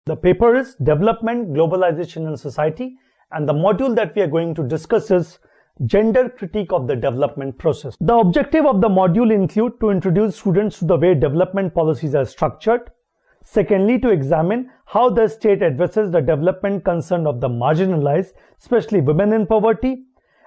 The paper is Development, Globalization and Society, and the module that we are going to discuss is Gender Critique of the Development Process. The objective of the module include to introduce students to the way development policies are structured. Secondly, to examine how the state addresses the development concern of the marginalized, especially women in poverty,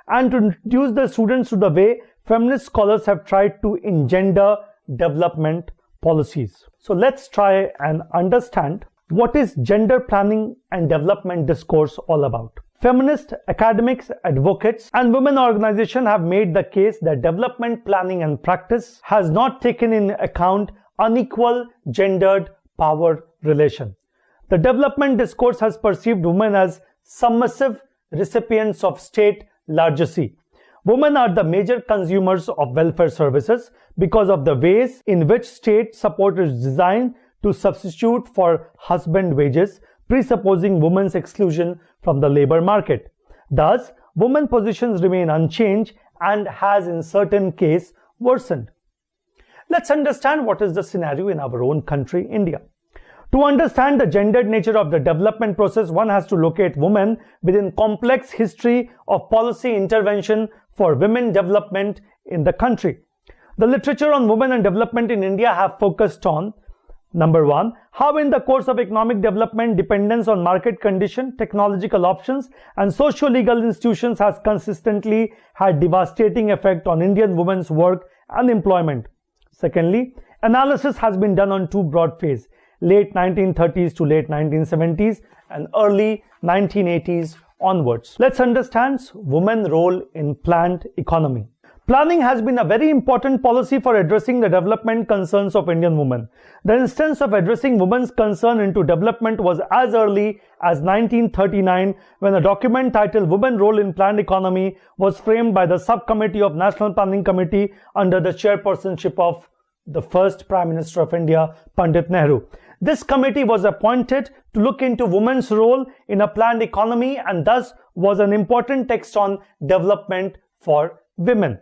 and to introduce the students to the way feminist scholars have tried to engender development policies. So let's try and understand what is gender planning and development discourse all about. Feminist academics, advocates, and women organizations have made the case that development planning and practice has not taken in account unequal gendered power relation. The development discourse has perceived women as submissive recipients of state largesse. Women are the major consumers of welfare services because of the ways in which state support is designed to substitute for husband wages, presupposing women's exclusion from the labor market. Thus, women positions remain unchanged and has in certain cases worsened. Let's understand what is the scenario in our own country, India. To understand the gendered nature of the development process, one has to locate women within complex history of policy intervention for women development in the country. The literature on women and development in India have focused on number one, how in the course of economic development, dependence on market condition, technological options, and socio-legal institutions has consistently had devastating effect on Indian women's work and employment. Secondly, analysis has been done on two broad phases, late 1930s to late 1970s and early 1980s onwards. Let's understand women's role in planned economy. Planning has been a very important policy for addressing the development concerns of Indian women. The instance of addressing women's concern into development was as early as 1939 when a document titled Women Role in Planned Economy was framed by the Subcommittee of National Planning Committee under the chairpersonship of the first Prime Minister of India, Pandit Nehru. This committee was appointed to look into women's role in a planned economy and thus was an important text on development for women.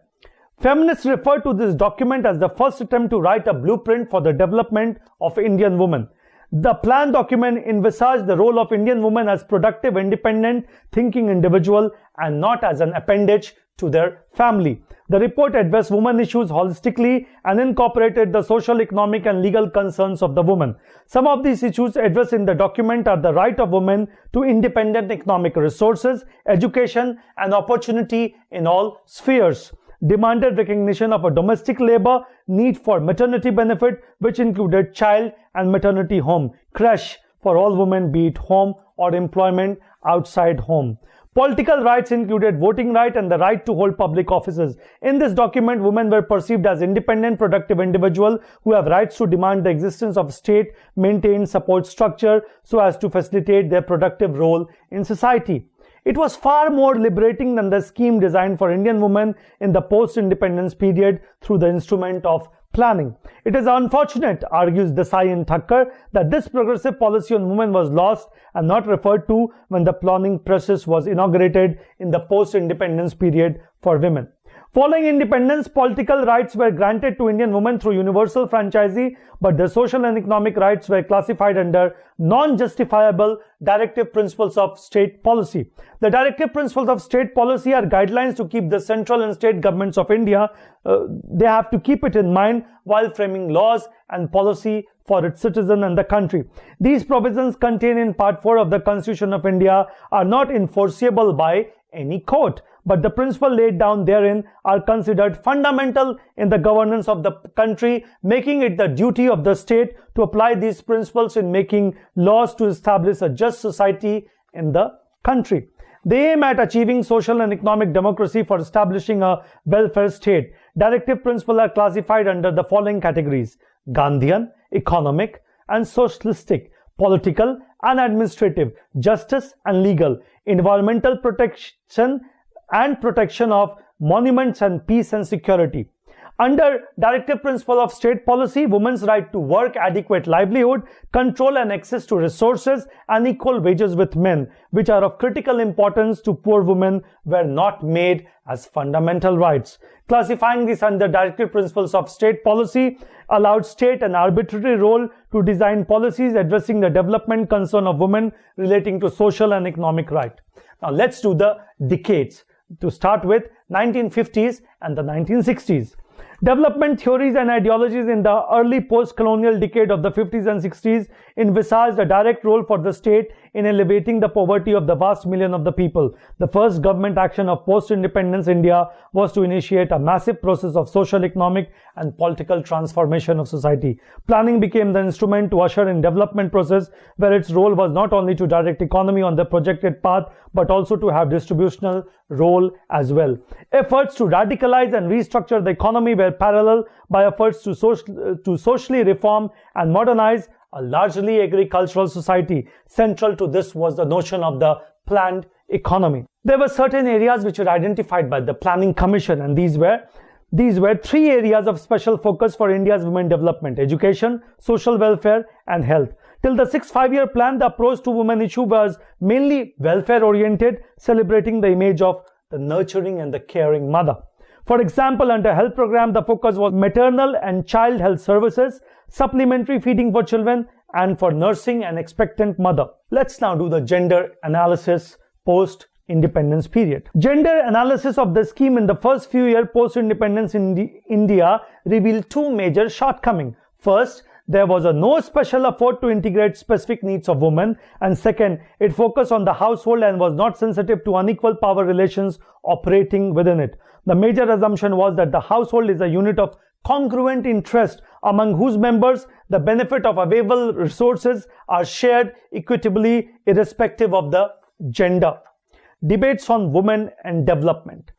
Feminists refer to this document as the first attempt to write a blueprint for the development of Indian women. The plan document envisaged the role of Indian women as productive, independent, thinking individual and not as an appendage to their family. The report addressed women issues holistically and incorporated the social, economic and legal concerns of the women. Some of these issues addressed in the document are the right of women to independent economic resources, education and opportunity in all spheres. Demanded recognition of a domestic labor, need for maternity benefit which included child and maternity home, creche for all women be it home or employment outside home. Political rights included voting right and the right to hold public offices. In this document, women were perceived as independent, productive individuals who have rights to demand the existence of state-maintained support structure so as to facilitate their productive role in society. It was far more liberating than the scheme designed for Indian women in the post-independence period through the instrument of planning. It is unfortunate, argues Desai and Thakkar, that this progressive policy on women was lost and not referred to when the planning process was inaugurated in the post-independence period for women. Following independence, political rights were granted to Indian women through universal franchisee, but their social and economic rights were classified under non-justifiable directive principles of state policy. The directive principles of state policy are guidelines to keep the central and state governments of India. They have to keep it in mind while framing laws and policy for its citizen and the country. These provisions contained in Part 4 of the Constitution of India are not enforceable by any court, but the principles laid down therein are considered fundamental in the governance of the country, making it the duty of the state to apply these principles in making laws to establish a just society in the country. They aim at achieving social and economic democracy for establishing a welfare state. Directive principles are classified under the following categories: Gandhian, economic and socialistic, political and administrative, justice and legal, environmental protection and protection of monuments and peace and security. Under directive principle of state policy, women's right to work, adequate livelihood, control and access to resources, and equal wages with men, which are of critical importance to poor women, were not made as fundamental rights. Classifying this under directive principles of state policy allowed state an arbitrary role to design policies addressing the development concern of women relating to social and economic right. Now let's do the decades. To start with, 1950s and the 1960s. Development theories and ideologies in the early post-colonial decade of the 50s and 60s envisaged a direct role for the state in alleviating the poverty of the vast million of the people. The first government action of post-independence India was to initiate a massive process of social, economic and political transformation of society. Planning became the instrument to usher in development process, where its role was not only to direct economy on the projected path but also to have distributional role as well. Efforts to radicalize and restructure the economy were parallel by efforts to socially reform and modernize a largely agricultural society. Central to this was the notion of the planned economy. There were certain areas which were identified by the Planning Commission, and these were three areas of special focus for India's women development: education, social welfare and health. Till the sixth five-year plan, the approach to women issue was mainly welfare-oriented, celebrating the image of the nurturing and the caring mother. For example, under health program, the focus was maternal and child health services, supplementary feeding for children, and for nursing and expectant mother. Let's now do the gender analysis post-independence period. Gender analysis of the scheme in the first few years post-independence in India revealed two major shortcomings. First, there was no special effort to integrate specific needs of women, and second, it focused on the household and was not sensitive to unequal power relations operating within it. The major assumption was that the household is a unit of congruent interest among whose members the benefit of available resources are shared equitably irrespective of the gender. Debates on women and development.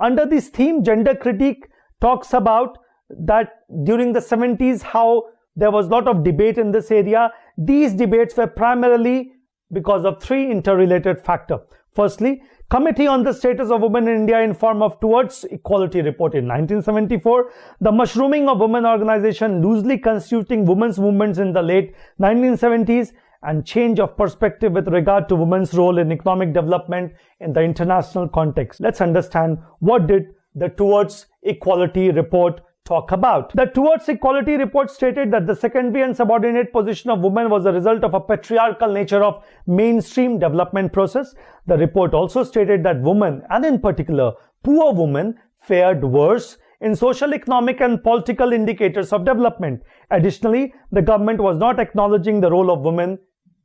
Under this theme, gender critique talks about that during the 70s how there was a lot of debate in this area. These debates were primarily because of three interrelated factors. Firstly, Committee on the Status of Women in India in form of Towards Equality report in 1974, the mushrooming of women organization loosely constituting women's movements in the late 1970s, and change of perspective with regard to women's role in economic development in the international context. Let's understand what did the Towards Equality report talk about. The Towards Equality report stated that the secondary and subordinate position of women was a result of a patriarchal nature of mainstream development process. The report also stated that women, and in particular poor women, fared worse in social, economic and political indicators of development. Additionally, the government was not acknowledging the role of women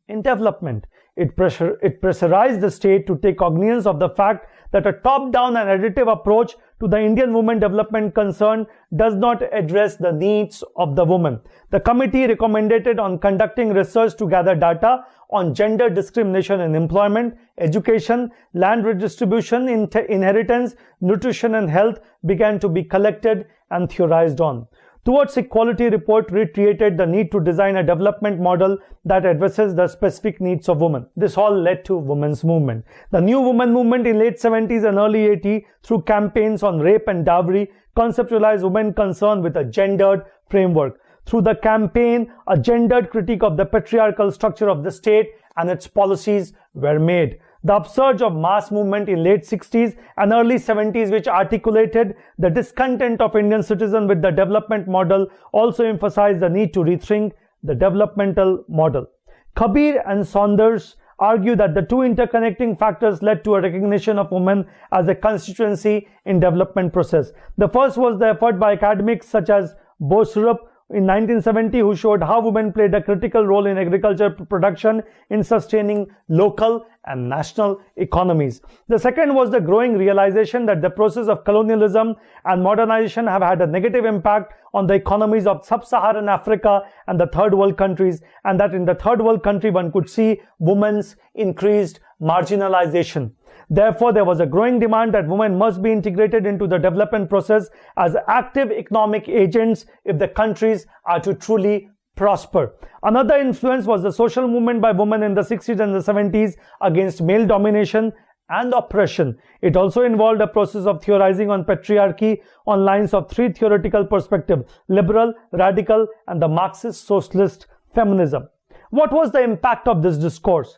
in development. It pressurized the state to take cognizance of the fact that a top-down and additive approach to the Indian women development concern does not address the needs of the woman. The committee recommended on conducting research to gather data on gender discrimination in employment, education, land redistribution, inheritance, nutrition and health began to be collected and theorized on. Towards Equality report reiterated the need to design a development model that addresses the specific needs of women. This all led to women's movement. The new women movement in late 70s and early 80s, through campaigns on rape and dowry, conceptualized women concern with a gendered framework. Through the campaign, a gendered critique of the patriarchal structure of the state and its policies were made. The upsurge of mass movement in late 60s and early 70s, which articulated the discontent of Indian citizens with the development model, also emphasized the need to rethink the developmental model. Kabir and Saunders argue that the two interconnecting factors led to a recognition of women as a constituency in development process. The first was the effort by academics such as Bosurup in 1970, who showed how women played a critical role in agriculture production in sustaining local and national economies. The second was the growing realization that the process of colonialism and modernization have had a negative impact on the economies of sub-Saharan Africa and the third world countries, and that in the third world country one could see women's increased marginalization. Therefore, there was a growing demand that women must be integrated into the development process as active economic agents if the countries are to truly prosper. Another influence was the social movement by women in the 60s and the 70s against male domination and oppression. It also involved a process of theorizing on patriarchy on lines of three theoretical perspectives: liberal, radical, and the Marxist socialist feminism. What was the impact of this discourse?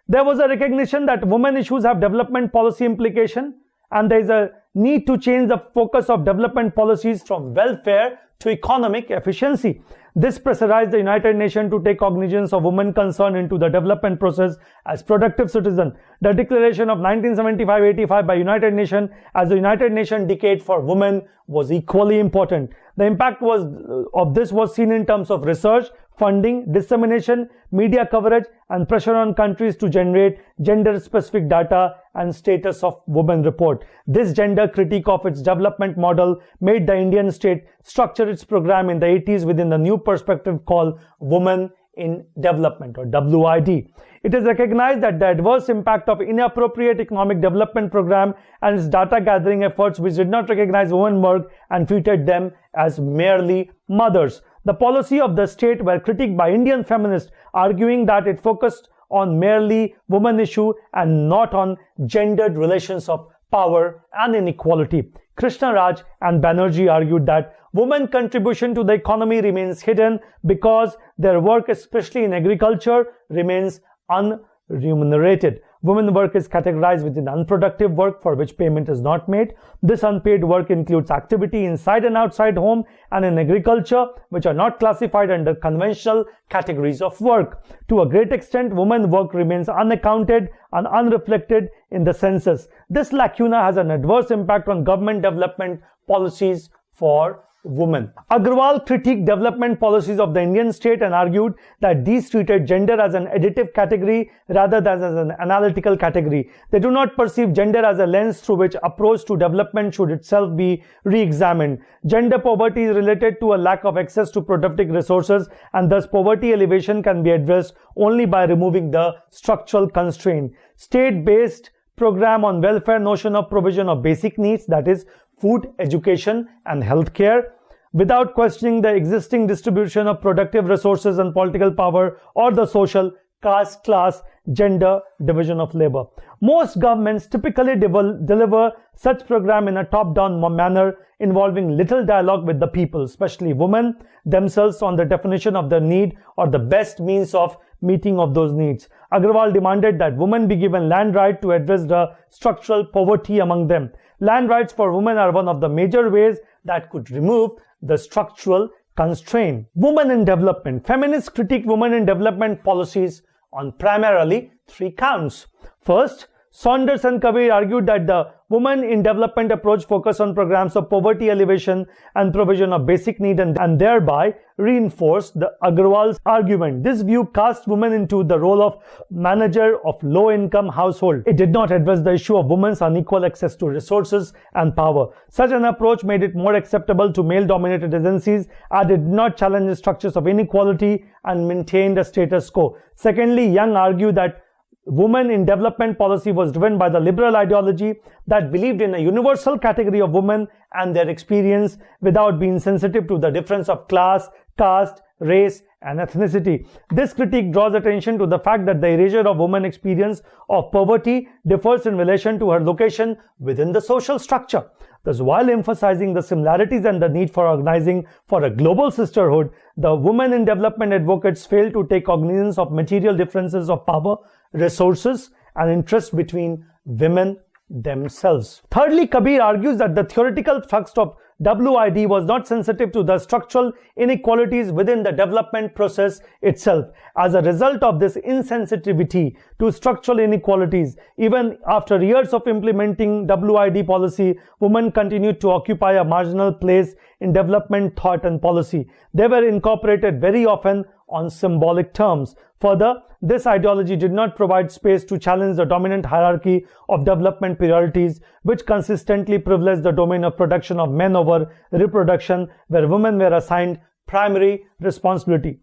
There was a recognition that women issues have development policy implication, and there is a need to change the focus of development policies from welfare to economic efficiency. This pressurized the United Nations to take cognizance of women concerned into the development process as productive citizens. The declaration of 1975-85 by United Nations as the United Nations Decade for Women was equally important. The impact of this was seen in terms of research, funding, dissemination, media coverage, and pressure on countries to generate gender-specific data and status of women report. This gender critique of its development model made the Indian state structure its program in the 80s within the new perspective called Women in Development, or WID. It is recognized that the adverse impact of inappropriate economic development program and its data gathering efforts, which did not recognize women's work and treated them as merely mothers. The policy of the state were critiqued by Indian feminists, arguing that it focused on merely women issue and not on gendered relations of power and inequality. Krishna Raj and Banerjee argued that women's contribution to the economy remains hidden because their work, especially in agriculture, remains unremunerated. Women's work is categorized within unproductive work for which payment is not made. This unpaid work includes activity inside and outside home and in agriculture, which are not classified under conventional categories of work. To a great extent, women's work remains unaccounted and unreflected in the census. This lacuna has an adverse impact on government development policies for women. Agrawal critiqued development policies of the Indian state and argued that these treated gender as an additive category rather than as an analytical category. They do not perceive gender as a lens through which approach to development should itself be re-examined. Gender poverty is related to a lack of access to productive resources, and thus poverty elevation can be addressed only by removing the structural constraint. State-based program on welfare notion of provision of basic needs, that is food, education, and healthcare, without questioning the existing distribution of productive resources and political power or the social, caste, class, gender division of labor. Most governments typically deliver such program in a top-down manner involving little dialogue with the people, especially women themselves, on the definition of their need or the best means of meeting of those needs. Agrawal demanded that women be given land right to address the structural poverty among them. Land rights for women are one of the major ways that could remove the structural constraint. Women in development. Feminists critique women in development policies on primarily three counts. First, Saunders and Kabir argued that the women in development approach focus on programs of poverty alleviation and provision of basic need and thereby reinforced the Agrawal's argument. This view cast women into the role of manager of low-income household. It did not address the issue of women's unequal access to resources and power. Such an approach made it more acceptable to male-dominated agencies and did not challenge the structures of inequality and maintained a status quo. Secondly, Young argued that women in development policy was driven by the liberal ideology that believed in a universal category of women and their experience without being sensitive to the difference of class, caste, race, and ethnicity. This critique draws attention to the fact that the erasure of women's experience of poverty differs in relation to her location within the social structure. Thus, while emphasizing the similarities and the need for organizing for a global sisterhood, the women in development advocates fail to take cognizance of material differences of power, resources, and interest between women themselves. Thirdly, Kabir argues that the theoretical thrust of WID was not sensitive to the structural inequalities within the development process itself. As a result of this insensitivity to structural inequalities, even after years of implementing WID policy, women continued to occupy a marginal place in development thought and policy. They were incorporated very often on symbolic terms. Further, this ideology did not provide space to challenge the dominant hierarchy of development priorities, which consistently privileged the domain of production of men over reproduction, where women were assigned primary responsibility.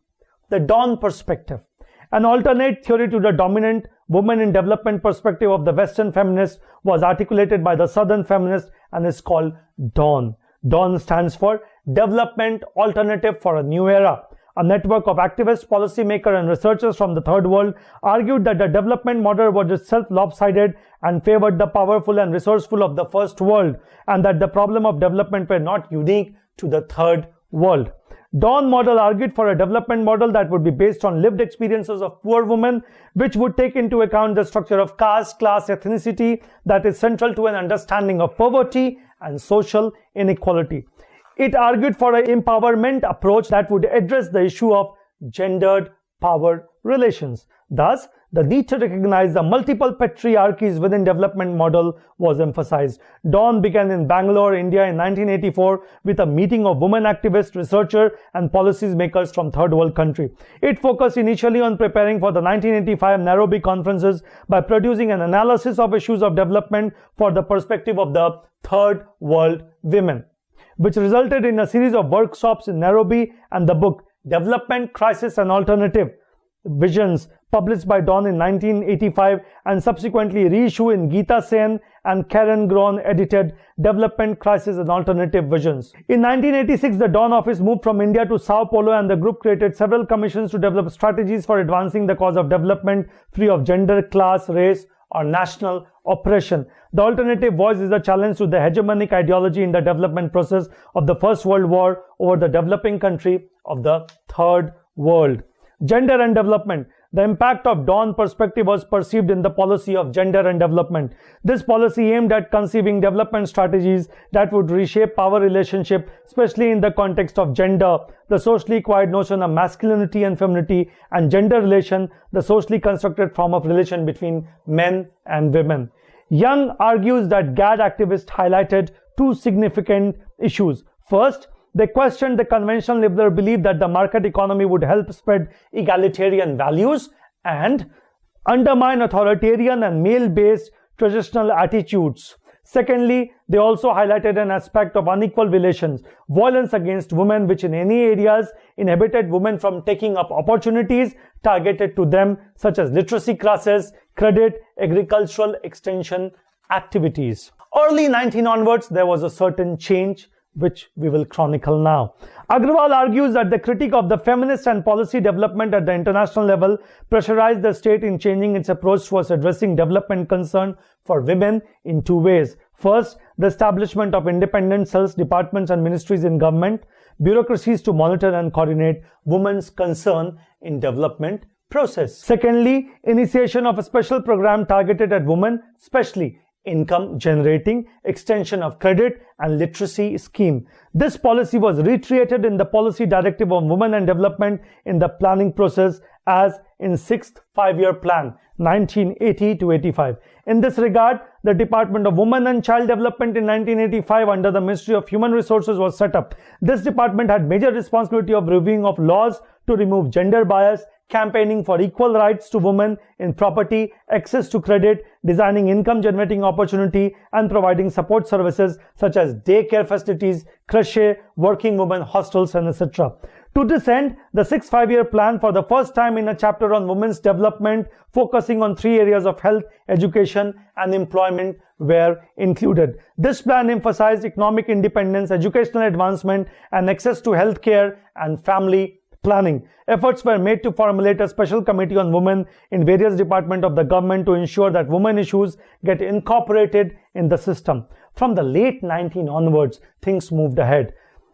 The Dawn perspective. An alternate theory to the dominant women in development perspective of the Western feminists was articulated by the Southern feminists and is called Dawn. Dawn stands for Development Alternative for a New Era. a network of activists, policymakers, and researchers from the Third World, argued that the development model was itself lopsided and favored the powerful and resourceful of the First World, and that the problem of development were not unique to the Third World. Dawn model argued for a development model that would be based on lived experiences of poor women, which would take into account the structure of caste, class, ethnicity that is central to an understanding of poverty and social inequality. It argued for an empowerment approach that would address the issue of gendered power relations. Thus, the need to recognize the multiple patriarchies within development model was emphasized. Dawn began in Bangalore, India in 1984 with a meeting of women activists, researchers, and policymakers from third world country. It focused initially on preparing for the 1985 Nairobi conferences by producing an analysis of issues of development for the perspective of the third world women, which resulted in a series of workshops in Nairobi and the book Development, Crisis and Alternative Visions, published by Dawn in 1985 and subsequently reissued in Geeta Sen and Karen Groen edited Development, Crisis and Alternative Visions. In 1986, the Dawn office moved from India to Sao Paulo, and the group created several commissions to develop strategies for advancing the cause of development free of gender, class, race, or national oppression. The alternative voice is a challenge to the hegemonic ideology in the development process of the First World War over the developing country of the Third World. Gender and development. The impact of Dawn perspective was perceived in the policy of gender and development. This policy aimed at conceiving development strategies that would reshape power relationship, especially in the context of gender, the socially acquired notion of masculinity and femininity, and gender relation, the socially constructed form of relation between men and women. Young argues that GAD activists highlighted two significant issues. First, they questioned the conventional liberal belief that the market economy would help spread egalitarian values and undermine authoritarian and male-based traditional attitudes. Secondly, they also highlighted an aspect of unequal relations, violence against women, which in any areas inhibited women from taking up opportunities targeted to them, such as literacy classes, credit, agricultural extension activities. Early 19 onwards, there was a certain change, which we will chronicle now. Agrawal argues that the critique of the feminist and policy development at the international level pressurized the state in changing its approach towards addressing development concern for women in two ways. First, the establishment of independent cells, departments and ministries in government, bureaucracies to monitor and coordinate women's concern in development process. Secondly, initiation of a special program targeted at women, especially income generating, extension of credit and literacy scheme. This policy was reiterated in the Policy Directive on Women and Development in the planning process as in 6th Five-Year Plan 1980 to 85. In this regard, the Department of Women and Child Development in 1985 under the Ministry of Human Resources was set up. This department had major responsibility of reviewing of laws to remove gender bias, campaigning for equal rights to women in property, access to credit, designing income-generating opportunity, and providing support services such as daycare facilities, creche, working women hostels, and etc. To this end, the 6th Five-Year Plan, for the first time in a chapter on women's development, focusing on three areas of health, education, and employment, were included. This plan emphasized economic independence, educational advancement, and access to health care and family planning. Efforts were made to formulate a special committee on women in various departments of the government to ensure that women issues get incorporated in the system. From the late 19 onwards, things moved ahead.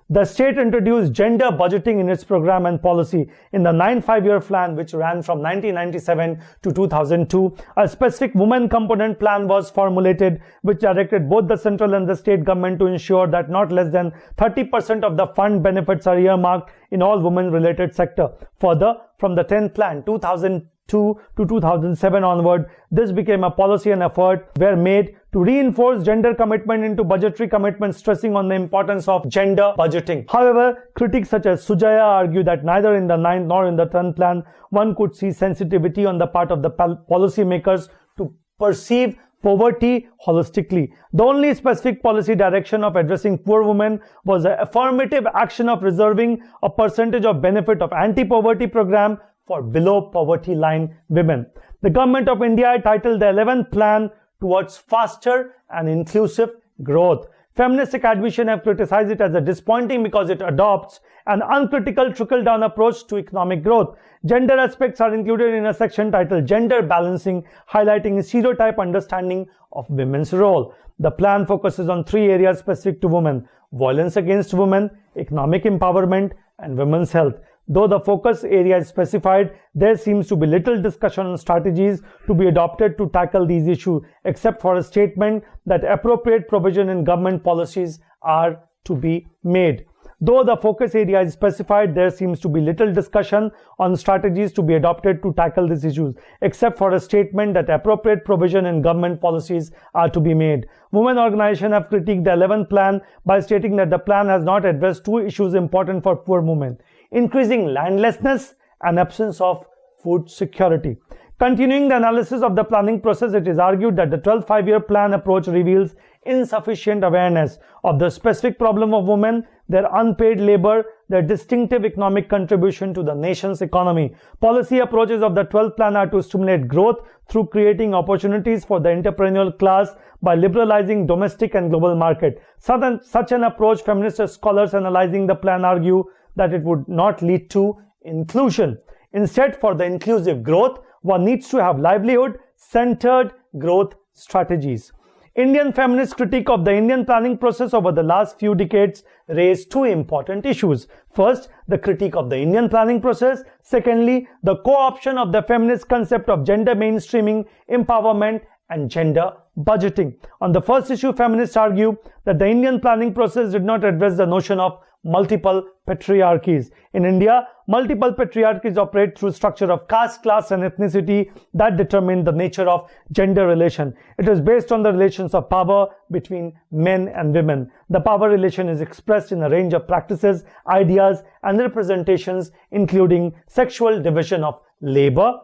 The state introduced gender budgeting in its program and policy. In the 9th Five-Year Plan, which ran from 1997 to 2002, a specific women component plan was formulated, which directed both the central and the state government to ensure that not less than 30% of the fund benefits are earmarked in all women-related sector. Further, from the 10th Plan, 2002 to 2007 onward, this became a policy and effort were made to reinforce gender commitment into budgetary commitments, stressing on the importance of gender budgeting. However, critics such as Sujaya argue that neither in the 9th nor in the 10th plan one could see sensitivity on the part of the policymakers to perceive poverty holistically. The only specific policy direction of addressing poor women was the affirmative action of reserving a percentage of benefit of anti-poverty program for below poverty line women. The Government of India titled the 11th Plan towards faster and inclusive growth. Feminist academicians have criticized it as a disappointing because it adopts an uncritical trickle-down approach to economic growth. Gender aspects are included in a section titled Gender Balancing, highlighting a stereotype understanding of women's role. The plan focuses on 3 areas specific to women: violence against women, economic empowerment, and women's health. Though the focus area is specified, there seems to be little discussion on strategies to be adopted to tackle these issues, except for a statement that appropriate provision in government policies are to be made. Though the focus area is specified, there seems to be little discussion on strategies to be adopted to tackle these issues, except for a statement that appropriate provision in government policies are to be made. Women organizations have critiqued the 11th plan by stating that the plan has not addressed 2 issues important for poor women: increasing landlessness and absence of food security. Continuing the analysis of the planning process, it is argued that the 12th five-year plan approach reveals insufficient awareness of the specific problem of women, their unpaid labor, their distinctive economic contribution to the nation's economy. Policy approaches of the 12th plan are to stimulate growth through creating opportunities for the entrepreneurial class by liberalizing domestic and global market. Such an approach, feminist scholars analyzing the plan argue that it would not lead to inclusion. Instead, for the inclusive growth, one needs to have livelihood-centered growth strategies. Indian feminist critique of the Indian planning process over the last few decades raised 2 important issues. First, the critique of the Indian planning process. Secondly, the co-option of the feminist concept of gender mainstreaming, empowerment, and gender budgeting. On the first issue, feminists argue that the Indian planning process did not address the notion of multiple patriarchies. In India, multiple patriarchies operate through structure of caste, class, and ethnicity that determine the nature of gender relation. It is based on the relations of power between men and women. The power relation is expressed in a range of practices, ideas, and representations, including sexual division of labor,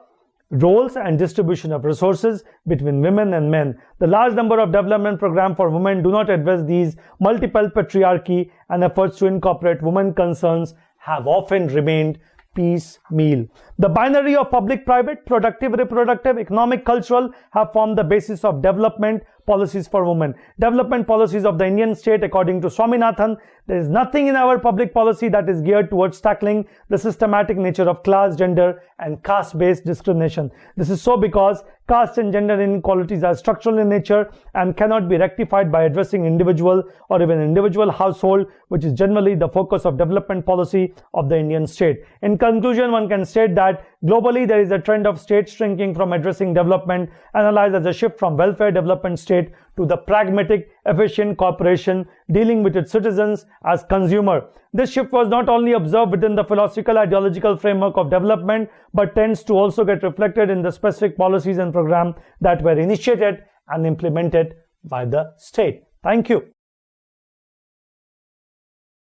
roles, and distribution of resources between women and men. The large number of development programs for women do not address these multiple patriarchy, and efforts to incorporate women concerns have often remained piecemeal. The binary of public-private, productive-reproductive, economic-cultural have formed the basis of development policies for women. Development policies of the Indian state, according to Swaminathan, there is nothing in our public policy that is geared towards tackling the systematic nature of class, gender, and caste-based discrimination. This is so because caste and gender inequalities are structural in nature and cannot be rectified by addressing individual or even individual household, which is generally the focus of development policy of the Indian state. In conclusion, one can state that globally there is a trend of state shrinking from addressing development, analyzed as a shift from welfare development state to the pragmatic, efficient corporation dealing with its citizens as consumer. This shift was not only observed within the philosophical ideological framework of development, but tends to also get reflected in the specific policies and programs that were initiated and implemented by the state. Thank you.